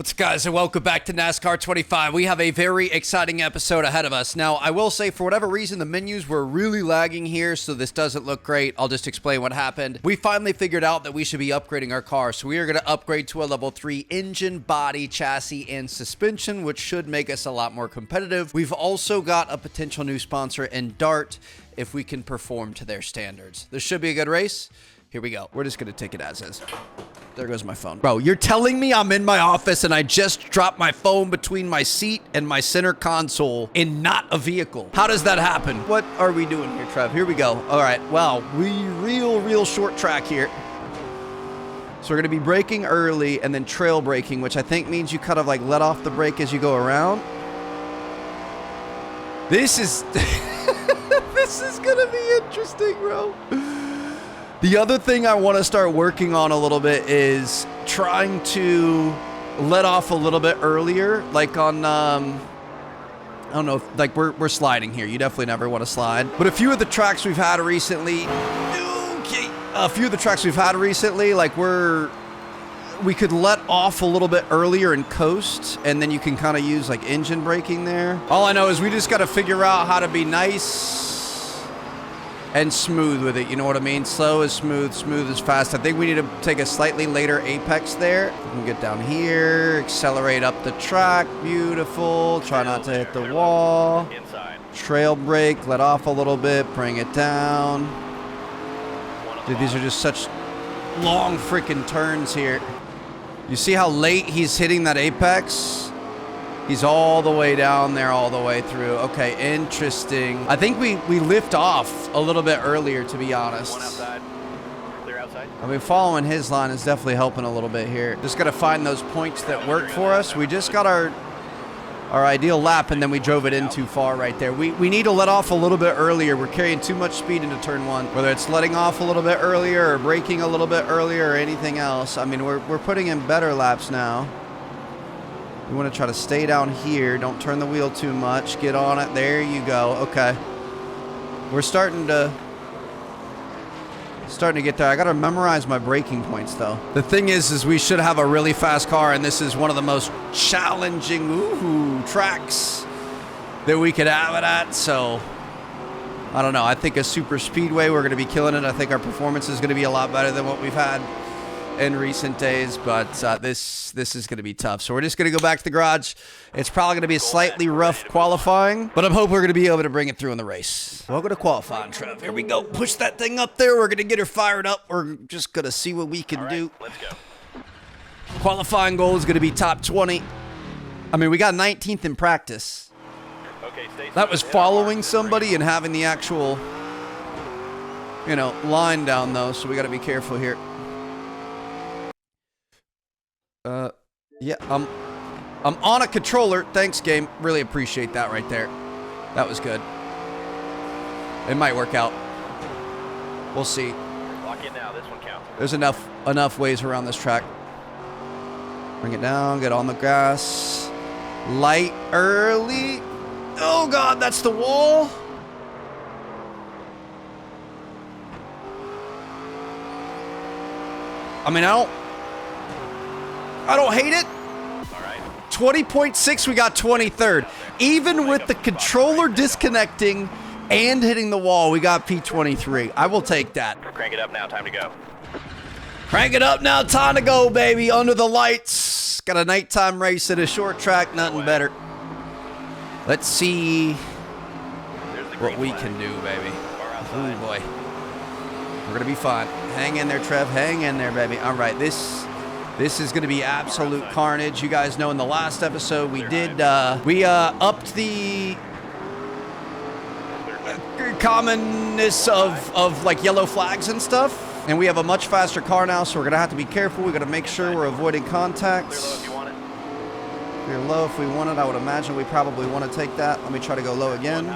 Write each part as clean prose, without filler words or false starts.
What's up, guys, and welcome back to NASCAR 25. We have a very exciting episode ahead of us. Now, I will say, for whatever reason, the menus were really lagging here, so this doesn't look great. I'll just explain what happened. We finally figured out that we should be upgrading our car, so we are going to upgrade to a level 3 engine, body, chassis, and suspension, which should make us a lot more competitive. We've also got a potential new sponsor in Dart if we can perform to their standards. This should be a good race. Here we go. We're just going to take it as is. There goes my phone. Bro, you're telling me I'm in my office and I just dropped my phone between my seat and my center console in not a vehicle. How does that happen? What are we doing here, Trev? Here we go. All right. Wow. Real short track here. So we're going to be braking early and then trail braking, which I think means you kind of like let off the brake as you go around. This is... this is going to be interesting, bro. The other thing I want to start working on a little bit is trying to let off a little bit earlier, like on, I don't know, like we're sliding here. You definitely never want to slide. But a few of the tracks we've had recently, like we could let off a little bit earlier and coast, and then you can kind of use like engine braking there. All I know is we just got to figure out how to be nice and smooth with it, you know what I mean? Slow is smooth, smooth is fast. I think we need to take a slightly later apex there. We can get down here, accelerate up the track, beautiful. Try not to hit the wall. Trail brake, let off a little bit, bring it down. Dude, these are just such long freaking turns here. You see how late he's hitting that apex? He's all the way down there, all the way through. Okay, interesting. I think we lift off a little bit earlier, to be honest. One outside. Clear outside. I mean, following his line is definitely helping a little bit here. Just got to find those points that work for us. We just got our ideal lap, and then we drove it in too far right there. We need to let off a little bit earlier. We're carrying too much speed into turn 1. Whether it's letting off a little bit earlier or braking a little bit earlier or anything else. I mean, we're putting in better laps now. We want to try to stay down here. Don't turn the wheel too much. Get on it. There you go. Okay. We're starting to get there. I got to memorize my braking points, though. The thing is we should have a really fast car, and this is one of the most challenging tracks that we could have it at. So, I don't know. I think a super speedway, we're going to be killing it. I think our performance is going to be a lot better than what we've had in recent days, but this is going to be tough. So we're just going to go back to the garage. It's probably going to be a slightly rough qualifying, but I'm hoping we're going to be able to bring it through in the race. Welcome to qualifying, Trev. Here we go. Push that thing up there. We're going to get her fired up. We're just going to see what we can do. Let's go. Qualifying goal is going to be top 20. I mean, we got 19th in practice. Okay, stay That was following somebody and having the actual, line down, though, so we got to be careful here. Yeah, I'm on a controller. Thanks, game. Really appreciate that right there. That was good. It might work out. We'll see. Lock in now. This one counts. There's enough ways around this track. Bring it down. Get on the gas. Light early. Oh, God, that's the wall. I mean, I don't hate it. All right. 20.6, we got 23rd. Even with the controller disconnecting and hitting the wall, we got P23. I will take that. Crank it up now. Time to go. Crank it up now. Time to go, baby. Under the lights. Got a nighttime race at a short track. Nothing better. Let's see what we can do, baby. Oh, boy. We're going to be fine. Hang in there, Trev. Hang in there, baby. All right, This is going to be absolute carnage. You guys know in the last episode we did, we upped the commonness of like yellow flags and stuff. And we have a much faster car now, so we're going to have to be careful. We're going to make sure we're avoiding contacts. Clear low if we want it. I would imagine we probably want to take that. Let me try to go low again.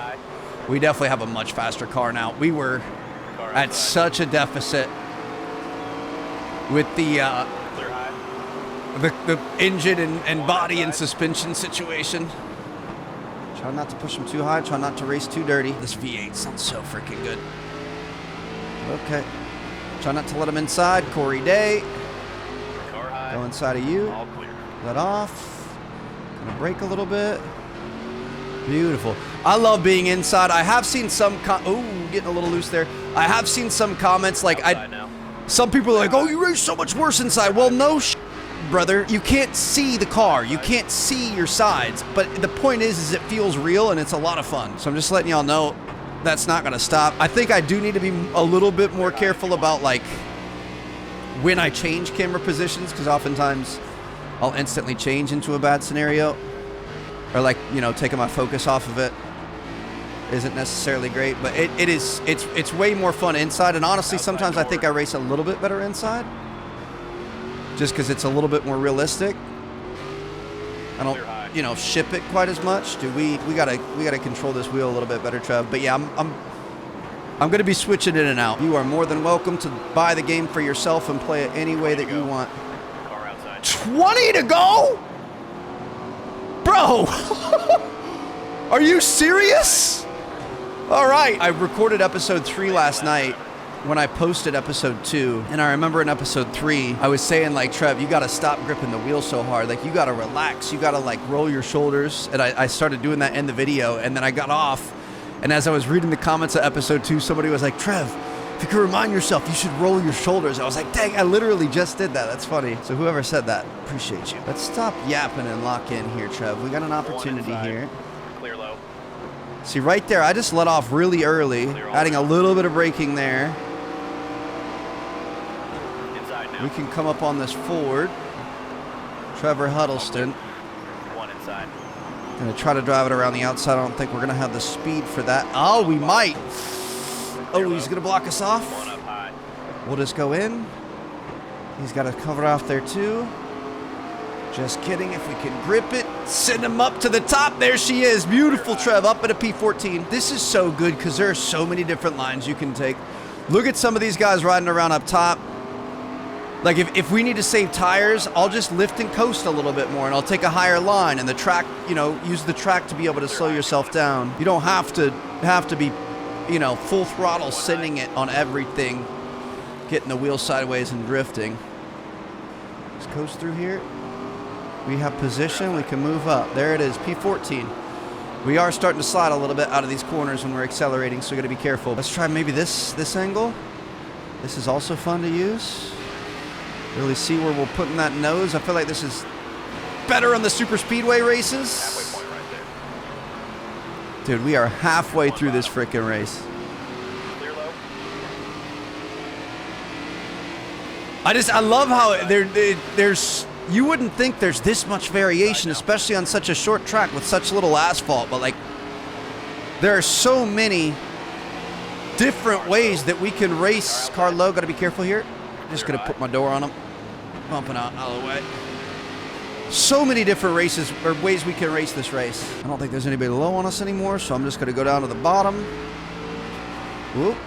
We definitely have a much faster car now. We were at such a deficit with the engine and body and suspension situation. Try not to push them too high. Try not to race too dirty. This V8 sounds so freaking good. Okay. Try not to let him inside. Corey Day. Go inside of you. All clear. Let off. Gonna brake a little bit. Beautiful. I love being inside. I have seen some getting a little loose there. I have seen some comments like some people are like, oh, you race so much worse inside. Well, no brother. You can't see the car. You can't see your sides. But the point is it feels real and it's a lot of fun. So I'm just letting y'all know that's not gonna stop. I think I do need to be a little bit more careful about like when I change camera positions, because oftentimes I'll instantly change into a bad scenario, or like, you know, taking my focus off of it isn't necessarily great, but it's way more fun inside. And honestly, sometimes I think I race a little bit better inside, just because it's a little bit more realistic. I don't, you know, ship it quite as much. Dude, we gotta control this wheel a little bit better, Trev. But yeah, I'm gonna be switching in and out. You are more than welcome to buy the game for yourself and play it any way that you want. 20 to go? Bro, are you serious? All right. I recorded episode 3 last night when I posted episode 2. And I remember in episode 3, I was saying like, Trev, you got to stop gripping the wheel so hard. Like, you got to relax. You got to like roll your shoulders. And I started doing that in the video. And then I got off. And as I was reading the comments of episode 2, somebody was like, Trev, if you could remind yourself, you should roll your shoulders. I was like, dang, I literally just did that. That's funny. So whoever said that, appreciate you. Let's stop yapping and lock in here, Trev. We got an opportunity here. Clear low. See, right there, I just let off really early, adding a little bit of braking there. Inside now. We can come up on this Ford. Trevor Huddleston. One inside. Gonna try to drive it around the outside. I don't think we're gonna have the speed for that. Oh, we might. Oh, he's gonna block us off. One up high. We'll just go in. He's got to cover off there too. Just kidding. If we can grip it, send him up to the top. There she is. Beautiful, Trev, up at a P14. This is so good because there are so many different lines you can take. Look at some of these guys riding around up top. Like if we need to save tires, I'll just lift and coast a little bit more, and I'll take a higher line, and the track, you know, use the track to be able to slow yourself down. You don't have to be, you know, full throttle sending it on everything, getting the wheel sideways and drifting. Just coast through here. We have position. We can move up. There it is, P14. We are starting to slide a little bit out of these corners when we're accelerating, so we got to be careful. Let's try maybe this angle. This is also fun to use. Really see where we're putting that nose. I feel like this is better on the super speedway races. Halfway point right there. Dude, we are halfway through this freaking race. Clear low. I love how there's, you wouldn't think there's this much variation, especially on such a short track with such little asphalt, but like there are so many different ways that we can race. Car low, gotta be careful here. Just gonna put my door on him, bumping out of the way. So many different races or ways we can race this race. I don't think there's anybody low on us anymore, so I'm just gonna go down to the bottom. Whoop.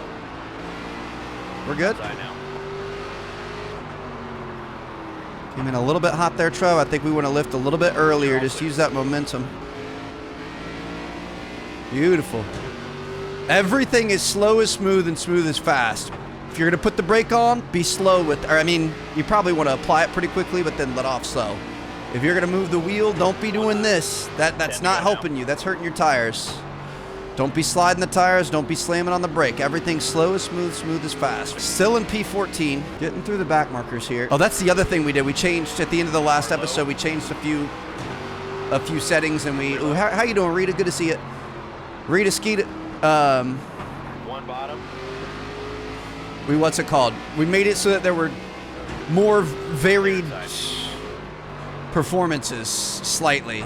We're good. Came in a little bit hot there, Trev. I think we want to lift a little bit earlier. Just use that momentum. Beautiful. Everything is slow as smooth and smooth as fast. If you're going to put the brake on, be slow with, or I mean, you probably want to apply it pretty quickly, but then let off slow. If you're going to move the wheel, don't be doing this. That's not helping you. That's hurting your tires. Don't be sliding the tires. Don't be slamming on the brake. Everything's slow as smooth, smooth as fast. Still in P14. Getting through the back markers here. Oh, that's the other thing we did. We changed at the end of the last episode. We changed a few settings, and we. Ooh, how you doing, Rita? Good to see you. Rita Skeeta. One bottom. What's it called? We made it so that there were more varied performances, slightly,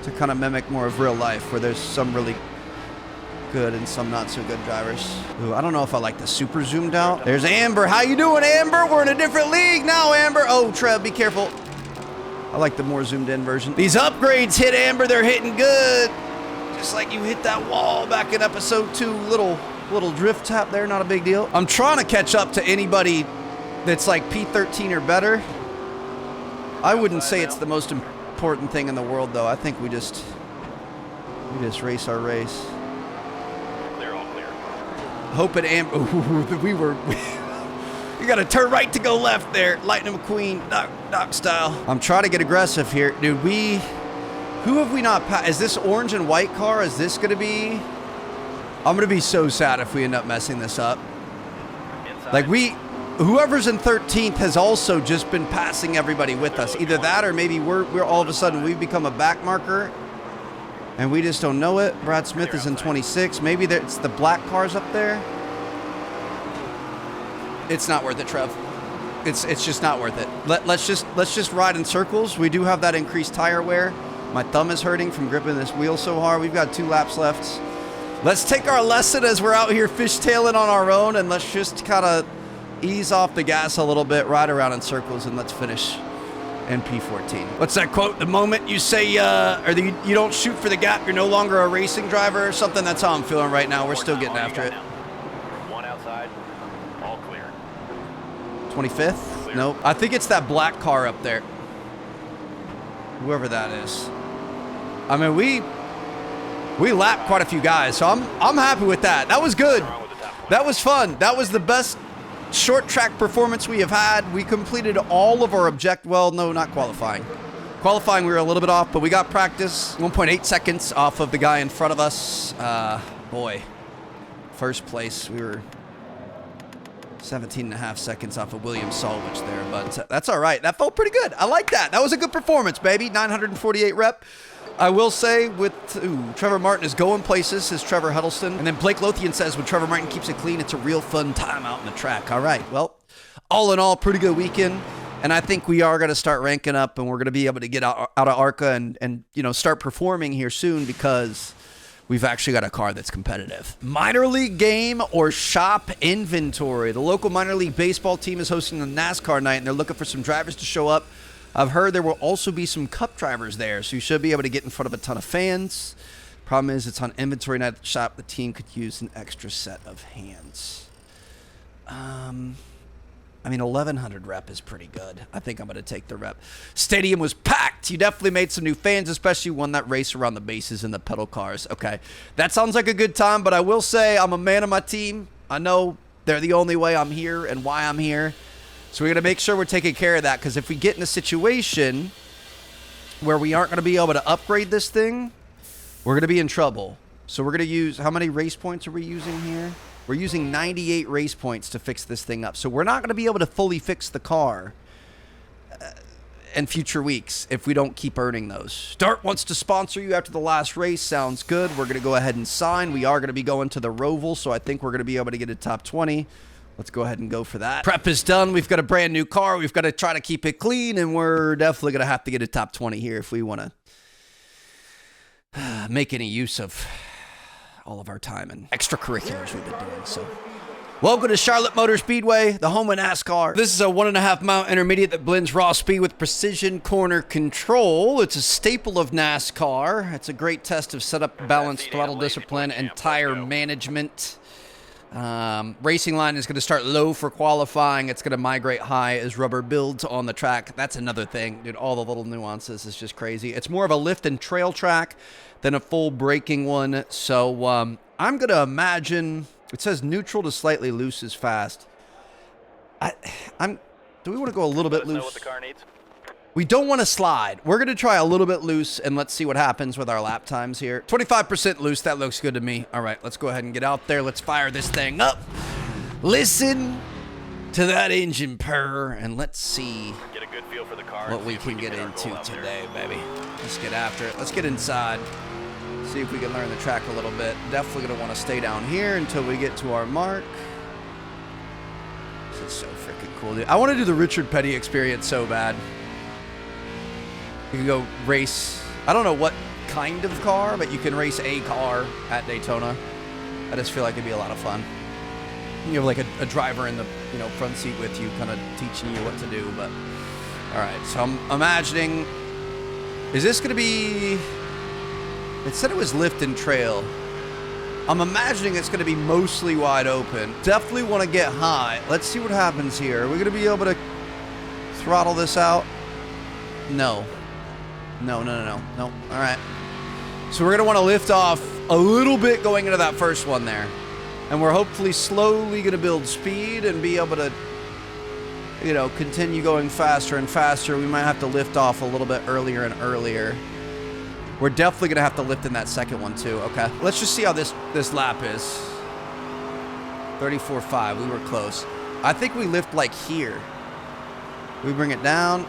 to kind of mimic more of real life, where there's some really good and some not so good drivers. Ooh, I don't know if I like the super zoomed out. There's Amber. How you doing, Amber? We're in a different league now, Amber. Oh, Trev, be careful. I like the more zoomed in version. These upgrades hit Amber. They're hitting good. Just like you hit that wall back in episode 2. Little drift tap there, not a big deal. I'm trying to catch up to anybody that's like P13 or better. I wouldn't say it's the most important thing in the world, though. I think we just race our race. Clear, all clear. Hoping Amber. You got to turn right to go left there. Lightning McQueen, Doc style. I'm trying to get aggressive here. Dude, who have we not passed? Is this orange and white car? Is this going to be? I'm going to be so sad if we end up messing this up. Inside. Like whoever's in 13th has also just been passing everybody with us. Either that or maybe we're all of a sudden we've become a back marker and we just don't know it. Brad Smith is in 26. Maybe it's the black cars up there. It's not worth it, Trev. It's just not worth it. Let's just ride in circles. We do have that increased tire wear. My thumb is hurting from gripping this wheel so hard. We've got 2 laps left. Let's take our lesson as we're out here fishtailing on our own, and let's just kind of ease off the gas a little bit, ride around in circles, and let's finish in P14. What's that quote? The moment you say, you don't shoot for the gap, you're no longer a racing driver or something. That's how I'm feeling right now. We're still getting after it. 1 outside, all clear. 25th? Clear. Nope. I think it's that black car up there. Whoever that is. I mean, we lapped quite a few guys, so I'm happy with that. That was good. That was fun. That was the best short track performance we have had. We completed all of our well, no, not qualifying. Qualifying, we were a little bit off, but we got practice. 1.8 seconds off of the guy in front of us. Boy, first place, we were 17.5 seconds off of William Solwich there, but that's all right. That felt pretty good. I like that. That was a good performance, baby. 948 rep. I will say with Trevor Martin is going places, says Trevor Huddleston. And then Blake Lothian says when Trevor Martin keeps it clean, it's a real fun time out on the track. All right. Well, all in all, pretty good weekend. And I think we are going to start ranking up and we're going to be able to get out of ARCA and start performing here soon because we've actually got a car that's competitive. Minor league game or shop inventory. The local minor league baseball team is hosting the NASCAR night and they're looking for some drivers to show up. I've heard there will also be some cup drivers there, so you should be able to get in front of a ton of fans. Problem is, it's on inventory night at the shop. The team could use an extra set of hands. I mean, 1,100 rep is pretty good. I think I'm going to take the rep. Stadium was packed. You definitely made some new fans, especially one that race around the bases in the pedal cars. Okay, that sounds like a good time, but I will say I'm a man of my team. I know they're the only way I'm here and why I'm here. So we're going to make sure we're taking care of that because if we get in a situation where we aren't going to be able to upgrade this thing, we're going to be in trouble. So we're going to use, how many race points are we using here? We're using 98 race points to fix this thing up. So we're not going to be able to fully fix the car in future weeks if we don't keep earning those. Dart wants to sponsor you after the last race. Sounds good. We're going to go ahead and sign. We are going to be going to the Roval, so I think we're going to be able to get a top 20. Let's go ahead and go for that. Prep is done. We've got a brand new car. We've got to try to keep it clean, and we're definitely going to have to get a top 20 here if we want to make any use of all of our time and extracurriculars we've been doing. So, welcome to Charlotte Motor Speedway, the home of NASCAR. This is a 1.5 mile intermediate that blends raw speed with precision corner control. It's a staple of NASCAR. It's a great test of setup, balance, throttle discipline, and tire management. Racing line is going to start low for qualifying. It's going to migrate high as rubber builds on the track. That's another thing, dude. All the little nuances is just crazy. It's more of a lift and trail track than a full braking one. So I'm going to imagine it says neutral to slightly loose is fast. Do we want to go a little bit loose? Know what the car needs. We don't want to slide. We're going to try a little bit loose, and let's see what happens with our lap times here. 25% loose. That looks good to me. All right, let's go ahead and get out there. Let's fire this thing up. Listen to that engine purr, and let's see Get a good feel for the car. what we can get into today, baby. Let's get after it. Let's get inside. See if we can learn the track a little bit. Definitely going to want to stay down here until we get to our mark. This is so freaking cool, dude. I want to do the Richard Petty experience so bad. You can go race, I don't know what kind of car, but you can race a car at Daytona. I just feel like it'd be a lot of fun. You have like a driver in the front seat with you, kind of teaching you what to do. But all right, so I'm imagining, is this going to be? It said it was lift and trail. I'm imagining it's going to be mostly wide open. Definitely want to get high. Let's see what happens here. Are we going to be able to throttle this out? No. No. All right. So we're going to want to lift off a little bit going into that first one there. And we're hopefully slowly going to build speed and be able to you know, continue going faster and faster, we might have to lift off a little bit earlier and earlier. We're definitely going to have to lift in that second one too. Okay. Let's just see how this lap is. 34.5. We were close. I think we lift like here. We bring it down.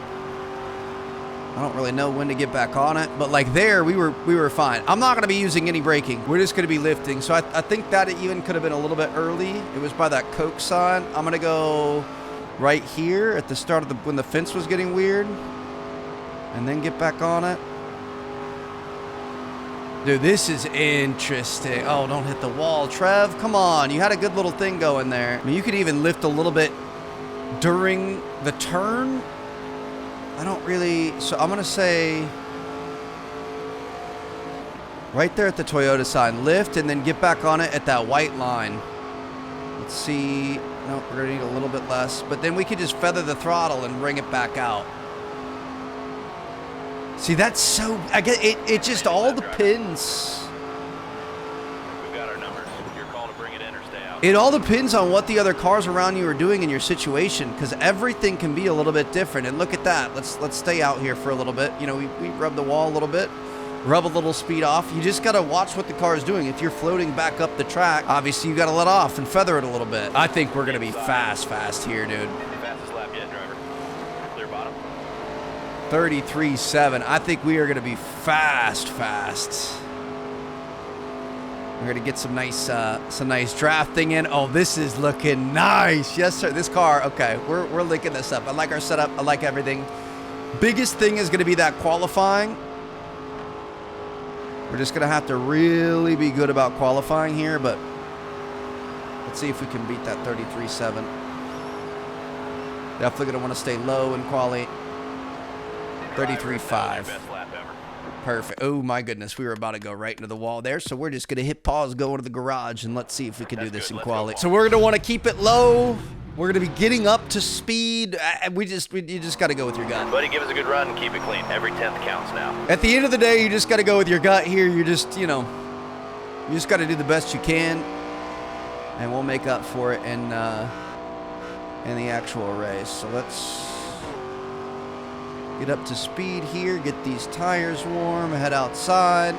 I don't really know when to get back on it, but like there, we were fine. I'm not going to be using any braking. We're just going to be lifting. So I think that it even could have been a little bit early. It was by that Coke sign. I'm going to go right here at the start of when the fence was getting weird, and then get back on it. Dude, this is interesting. Oh, don't hit the wall, Trev. Come on. You had a good little thing going there. I mean, you could even lift a little bit during the turn. I don't really... So I'm going to say... right there at the Toyota sign. Lift and then get back on it at that white line. Let's see... No, we're going to need a little bit less. But then we could just feather the throttle and bring it back out. See, that's so... I get it. It just all depends. We've got our numbers. Your call to bring it in or stay out. It all depends on what the other cars around you are doing in your situation, because everything can be a little bit different. And look at that. Let's stay out here for a little bit. You know, we rub the wall a little bit. Rub a little speed off. You just got to watch what the car is doing. If you're floating back up the track, obviously you got to let off and feather it a little bit. I think we're going to be fast here, dude. Fastest lap yet, driver. Clear bottom. 33.7. I think we are going to be fast. We're going to get some nice drafting in. Oh, this is looking nice. Yes, sir. This car, okay, we're linking this up. I like our setup. I like everything. Biggest thing is going to be that qualifying. We're just going to have to really be good about qualifying here, but let's see if we can beat that 33.7. Definitely going to want to stay low in quali. 33.5. Perfect. Oh, my goodness. We were about to go right into the wall there, so we're just going to hit pause, go into the garage, and let's see if we can do this in quali. So we're going to want to keep it low. We're going to be getting up to speed. You just got to go with your gut. Buddy, give us a good run and keep it clean. Every 10th counts now. At the end of the day, you just got to go with your gut here. You're just, you know, you just got to do the best you can, and we'll make up for it in the actual race. So let's get up to speed here, get these tires warm, head outside.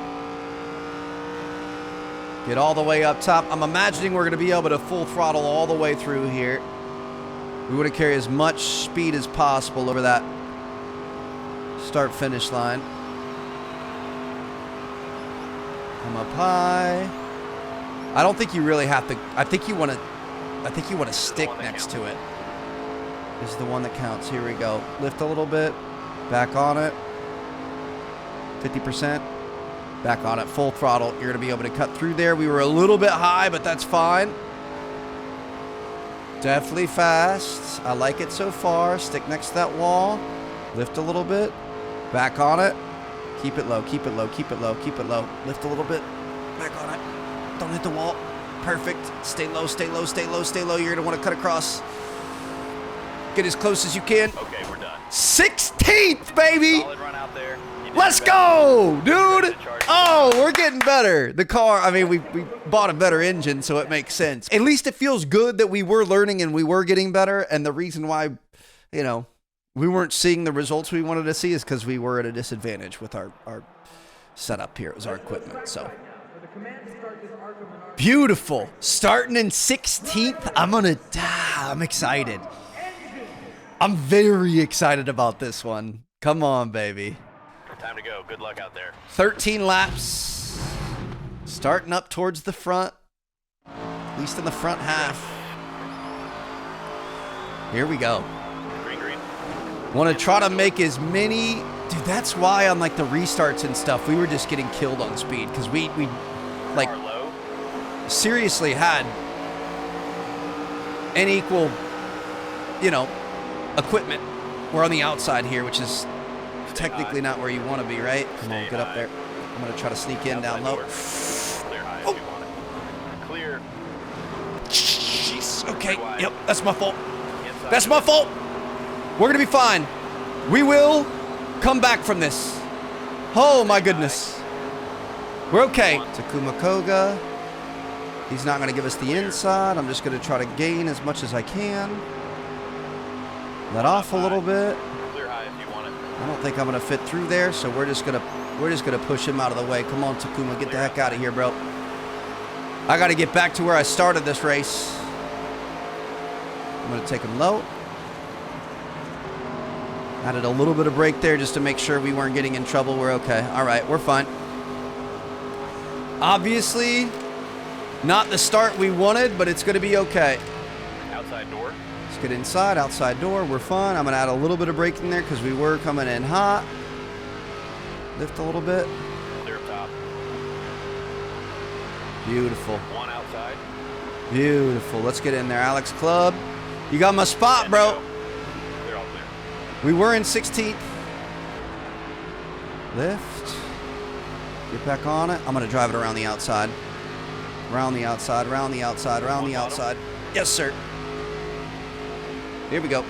Get all the way up top. I'm imagining we're going to be able to full throttle all the way through here. We want to carry as much speed as possible over that start-finish line. Come up high. I don't think you really have to. I think you want to stick next to it. This is the one that counts. Here we go. Lift a little bit. Back on it. 50%. Back on it. Full throttle. You're going to be able to cut through there. We were a little bit high, but that's fine. Definitely fast. I like it so far. Stick next to that wall. Lift a little bit. Back on it. Keep it low. Keep it low. Keep it low. Keep it low. Lift a little bit. Back on it. Don't hit the wall. Perfect. Stay low. Stay low. Stay low. Stay low. You're going to want to cut across. Get as close as you can. Okay, we're done. 16th, baby. Solid run out there. Let's go, dude. Oh, we're getting better. The car, I mean, we bought a better engine, so it makes sense. At least it feels good that we were learning and we were getting better. And the reason why, you know, we weren't seeing the results we wanted to see is because we were at a disadvantage with our setup here. It was our equipment, so. Beautiful. Starting in 16th. I'm excited. I'm very excited about this one. Come on, baby. Time to go. Good luck out there. 13 laps. Starting up towards the front. At least in the front half. Here we go. Green. Want to try to make as many... Dude, that's why on like the restarts and stuff, we were just getting killed on speed. Because we like seriously had an equal, you know, equipment. We're on the outside here, which is technically not where you want to be, right? Come on, get up there. I'm going to try to sneak in down low. Clear high if you want it. Clear. Jeez. Okay. Yep. That's my fault. That's my fault. We're going to be fine. We will come back from this. Oh, my goodness. We're okay. Takuma Koga. He's not going to give us the inside. I'm just going to try to gain as much as I can. Let off a little bit. Clear high if you want it. I don't think I'm gonna fit through there, so we're just gonna push him out of the way. Come on, Takuma, get the heck out of here, bro. I gotta get back to where I started this race. I'm gonna take him low. Added a little bit of brake there just to make sure we weren't getting in trouble. We're okay. All right, we're fine. Obviously, not the start we wanted, but it's gonna be okay. Outside door. Let's get inside, outside door. We're fine. I'm gonna add a little bit of braking there because we were coming in hot. Lift a little bit. Clear up top. Beautiful. One outside. Beautiful. Let's get in there, Alex Club. You got my spot, bro. They're all clear. We were in 16th. Lift. Get back on it. I'm gonna drive it around the outside. Around the outside, around the outside, around the outside. Yes, sir. Here we go.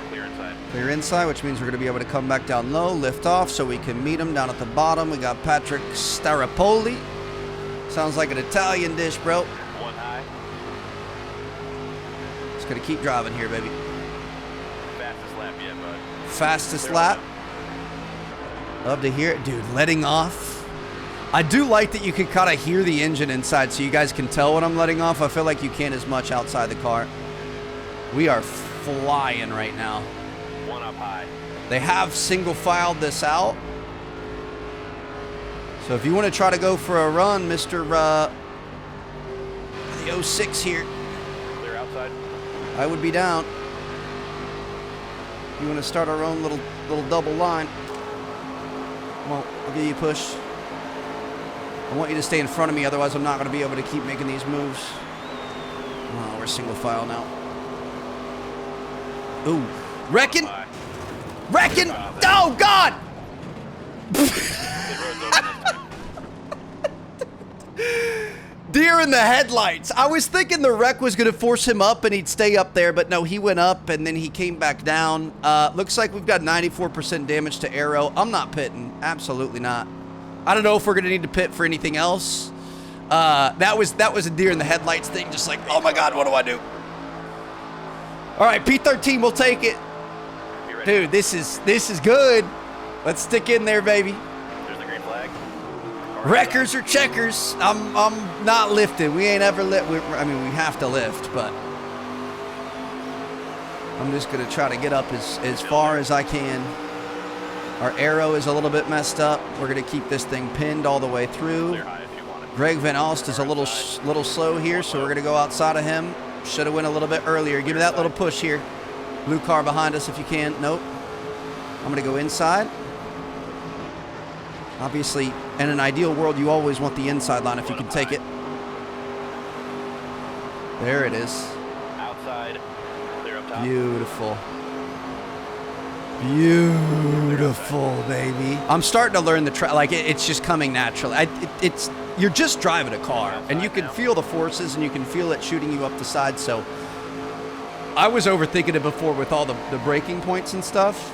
Clear inside. Clear inside, which means we're going to be able to come back down low, lift off so we can meet him down at the bottom. We got Patrick Starapoli. Sounds like an Italian dish, bro. One high. Just going to keep driving here, baby. Fastest lap yet, bud. Fastest Clear lap. up. Love to hear it. Dude, letting off. I do like that you can kind of hear the engine inside so you guys can tell when I'm letting off. I feel like you can't as much outside the car. We are flying right now. One up high. They have single filed this out. So if you want to try to go for a run, Mr. The 06 here, Clear outside. I would be down. You want to start our own little double line. Come on, I'll give you a push. I want you to stay in front of me, otherwise I'm not going to be able to keep making these moves. Oh, we're single file now. Ooh. Reckon? Reckon? Oh, God! Deer in the headlights. I was thinking the wreck was going to force him up and he'd stay up there, but no, he went up and then he came back down. Looks like we've got 94% damage to aero. I'm not pitting. Absolutely not. I don't know if we're going to need to pit for anything else. That was a deer in the headlights thing, just like, oh my God, what do I do? All right, P13, we'll take it. Dude, this is good. Let's stick in there, baby. There's the green flag. Wreckers or checkers. I'm not lifting. We ain't ever lift. I mean, we have to lift, but I'm just gonna try to get up as far as I can. Our arrow is a little bit messed up. We're gonna keep this thing pinned all the way through. Clear high if you want it. Greg Van Alst is a little slow here, so we're gonna go outside of him. Should have went a little bit earlier. Give me that little push here. Blue car behind us if you can. Nope. I'm gonna go inside. Obviously, in an ideal world, you always want the inside line if you can take it. There it is. Outside. Clear up top. Beautiful. Beautiful, baby. I'm starting to learn the track. Like, it's just coming naturally. You're just driving a car, and you can feel the forces, and you can feel it shooting you up the side. So I was overthinking it before with all the braking points and stuff.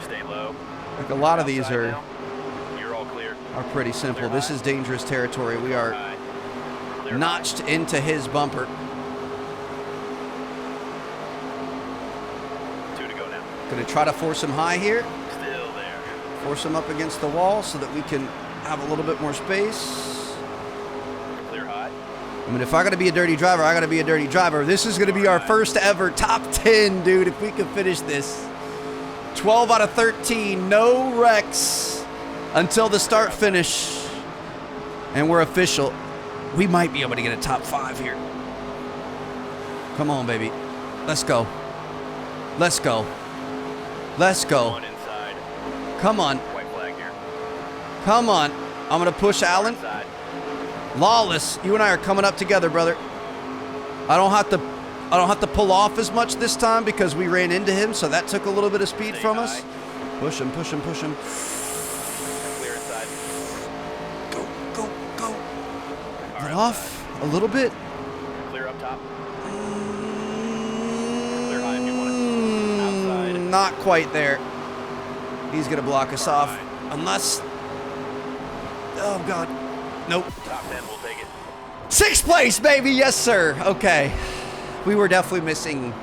Stay low. Like, a lot of these Outside are now. You're all clear. pretty simple. This is dangerous territory. We are High. Clear notched into his bumper. high. 2 to go now. Gonna try to force him high here. Still there. Force him up against the wall so that we can have a little bit more space. Clear high. I mean, if I gotta be a dirty driver, I gotta be a dirty driver. This is gonna be our first ever top 10, dude, if we can finish this. 12 out of 13, no wrecks until the start finish. And we're official. We might be able to get a top 5 here. Come on, baby. Let's go. Let's go. Let's go. One inside. Come on. White flag here. Come on. I'm gonna push Allen. Inside. Lawless, you and I are coming up together, brother. I don't have to pull off as much this time because we ran into him, so that took a little bit of speed Stay from high. us. Push him, push him, push him. Clear inside. Go, go, go. Car Get outside. off a little bit. Clear up top. Clear high if you want it. Outside. Not quite there. He's gonna block us Car off. high. Unless, oh God, nope. Top 10, we'll take it. 6th place, baby, yes sir. Okay, we were definitely missing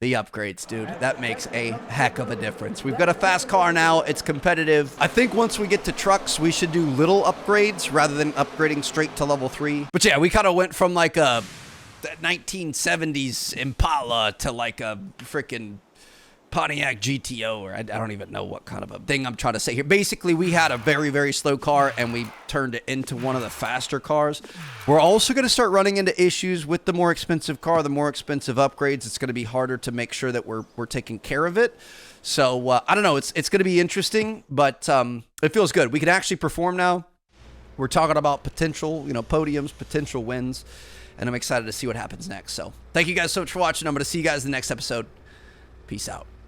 The upgrades, dude. That makes a heck of a difference. We've got a fast car now. It's competitive. I think once we get to trucks, we should do little upgrades rather than upgrading straight to level 3. But yeah, we kind of went from like a 1970s Impala to like a freaking Pontiac GTO, or I don't even know what kind of a thing I'm trying to say here. Basically, we had a very, very slow car, and we turned it into one of the faster cars. We're also going to start running into issues with the more expensive car, the more expensive upgrades. It's going to be harder to make sure that we're taking care of it. So, I don't know. It's going to be interesting, but it feels good. We can actually perform now. We're talking about potential, podiums, potential wins, and I'm excited to see what happens next. So, thank you guys so much for watching. I'm going to see you guys in the next episode. Peace out.